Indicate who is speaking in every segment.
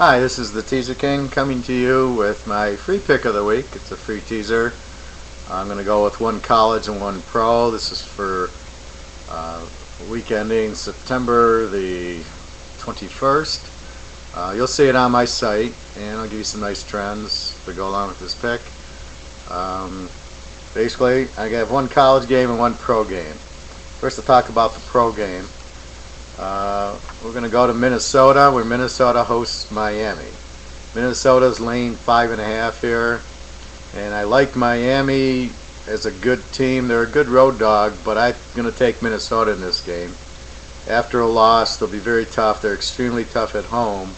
Speaker 1: Hi, this is the Teaser King coming to you with my free pick of the week. It's a free teaser. I'm going to go with one college and one pro. This is for week ending September the 21st. You'll see it on my site, and I'll give you some nice trends to go along with this pick. Basically, I have one college game and one pro game. First, I'll talk about the pro game. We're going to go to Minnesota, where Minnesota hosts Miami. Minnesota's laying 5.5 here, and I like Miami as a good team. They're a good road dog, but I'm going to take Minnesota in this game. After a loss, they'll be very tough. They're extremely tough at home,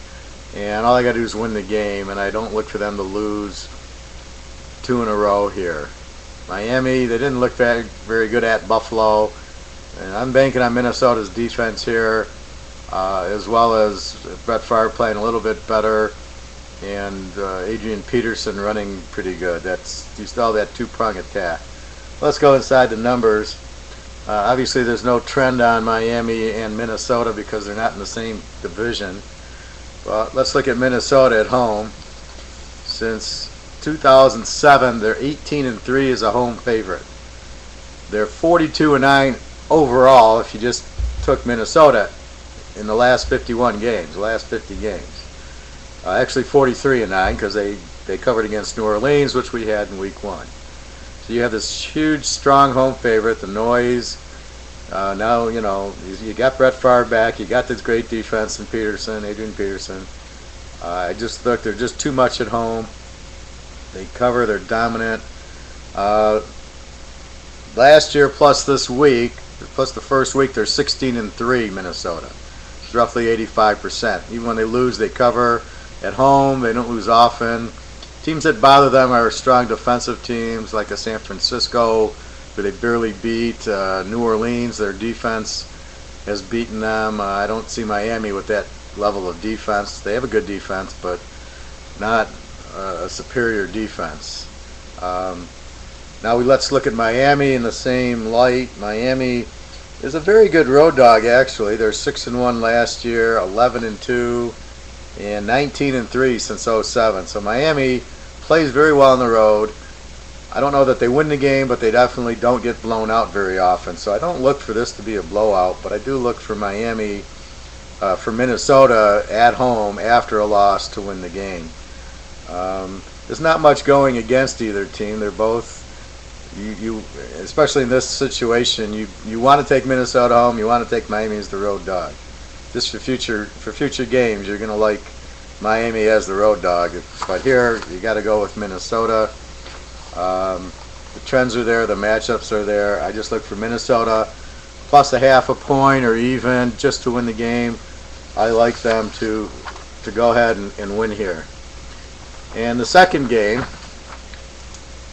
Speaker 1: and all I got to do is win the game, and I don't look for them to lose 2 in a row here. Miami, they didn't look very good at Buffalo. And I'm banking on Minnesota's defense here, as well as Brett Favre playing a little bit better, and Adrian Peterson running pretty good. You still have that two-prong attack. Let's go inside the numbers. Obviously, there's no trend on Miami and Minnesota because they're not in the same division. But let's look at Minnesota at home. Since 2007, they're 18-3 as a home favorite. They're 42-9 overall if you just took Minnesota in the last 51 games, the last 50 games. Actually 43-9 because they covered against New Orleans, which we had in week 1. So you have this huge, strong home favorite, the noise. Now, you got Brett Favre back. You got this great defense in Adrian Peterson. I just thought they're just too much at home. They cover, they're dominant. Last year plus this week, plus the first week, they're 16-3 Minnesota. It's roughly 85%. Even when they lose, they cover at home. They don't lose often. Teams that bother them are strong defensive teams like a San Francisco, who they barely beat. New Orleans, their defense has beaten them. I don't see Miami with that level of defense. They have a good defense, but not a superior defense. Now let's look at Miami in the same light. Miami is a very good road dog, actually. They're 6-1 last year, 11-2, and 19-3 since 2007. So Miami plays very well on the road. I don't know that they win the game, but they definitely don't get blown out very often. So I don't look for this to be a blowout, but I do look for Miami, for Minnesota at home after a loss to win the game. There's not much going against either team. They're both. You especially in this situation, you want to take Minnesota home. You want to take Miami as the road dog. Just for future games, you're going to like Miami as the road dog. But here, you got to go with Minnesota. The trends are there. The matchups are there. I just look for Minnesota plus a half a point or even just to win the game. I like them to go ahead and win here. And the second game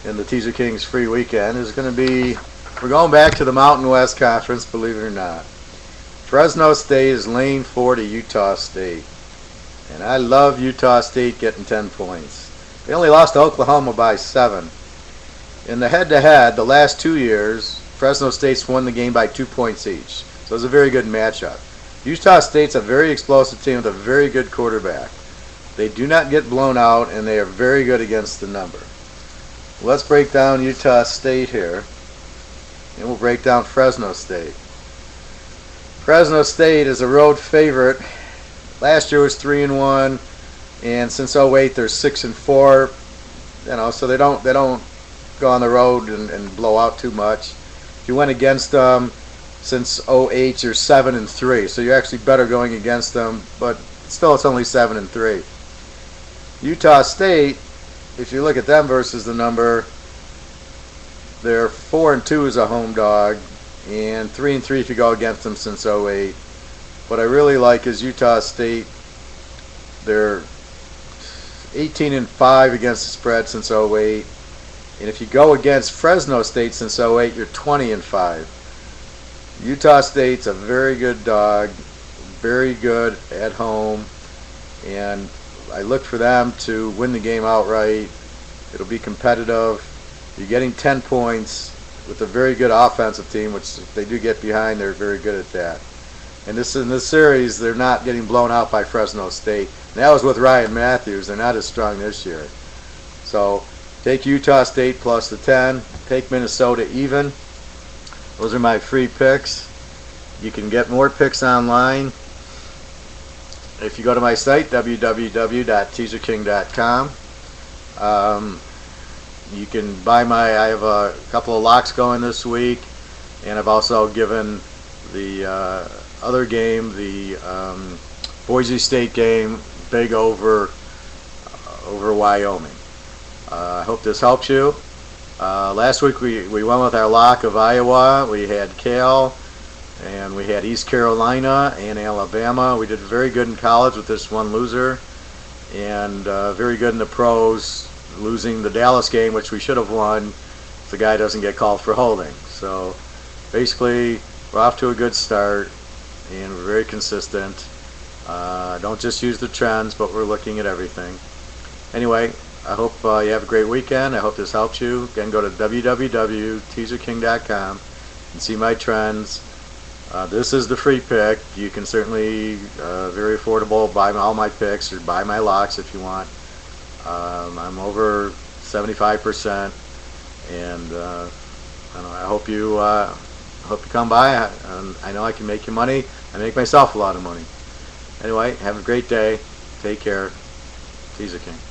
Speaker 1: in the Teaser King's free weekend is going to be, we're going back to the Mountain West Conference, believe it or not. Fresno State is laying 4 to Utah State. And I love Utah State getting 10 points. They only lost to Oklahoma by 7. In the head-to-head, the last 2 years, Fresno State's won the game by 2 points each. So it's a very good matchup. Utah State's a very explosive team with a very good quarterback. They do not get blown out, and they are very good against the number. Let's break down Utah State here, and we'll break down Fresno State. Fresno State is a road favorite. Last year was 3-1, and since 2008 they're 6-4. So they don't go on the road and blow out too much. If you went against them since 2008, you're 7-3, so you're actually better going against them. But still, it's only 7-3. Utah State, if you look at them versus the number, they're 4-2 as a home dog, and 3-3 if you go against them since 2008. What I really like is Utah State. They're 18-5 against the spread since 2008, and if you go against Fresno State since 2008, you're 20-5. Utah State's a very good dog, very good at home, and I look for them to win the game outright. It'll be competitive. You're getting 10 points with a very good offensive team, which if they do get behind, they're very good at that. And in this series, they're not getting blown out by Fresno State. And that was with Ryan Matthews. They're not as strong this year. So take Utah State plus the 10. Take Minnesota even. Those are my free picks. You can get more picks online if you go to my site, www.Teaserking.com. You can buy I have a couple of locks going this week, and I've also given the other game, the Boise State game, big over Wyoming. I hope this helps you. Last week we went with our lock of Iowa. We had Cal, and we had East Carolina and Alabama. We did very good in college with this one loser, and very good in the pros, losing the Dallas game, which we should have won if the guy doesn't get called for holding. So basically, we're off to a good start, and we're very consistent. Don't just use the trends, but we're looking at everything. Anyway, I hope you have a great weekend. I hope this helps you. Again, go to www.Teaserking.com and see my trends. This is the free pick. You can certainly, very affordable, buy all my picks or buy my locks if you want. I'm over 75%, and I hope you come by. I know I can make you money. I make myself a lot of money. Anyway, have a great day. Take care. TeaserKing.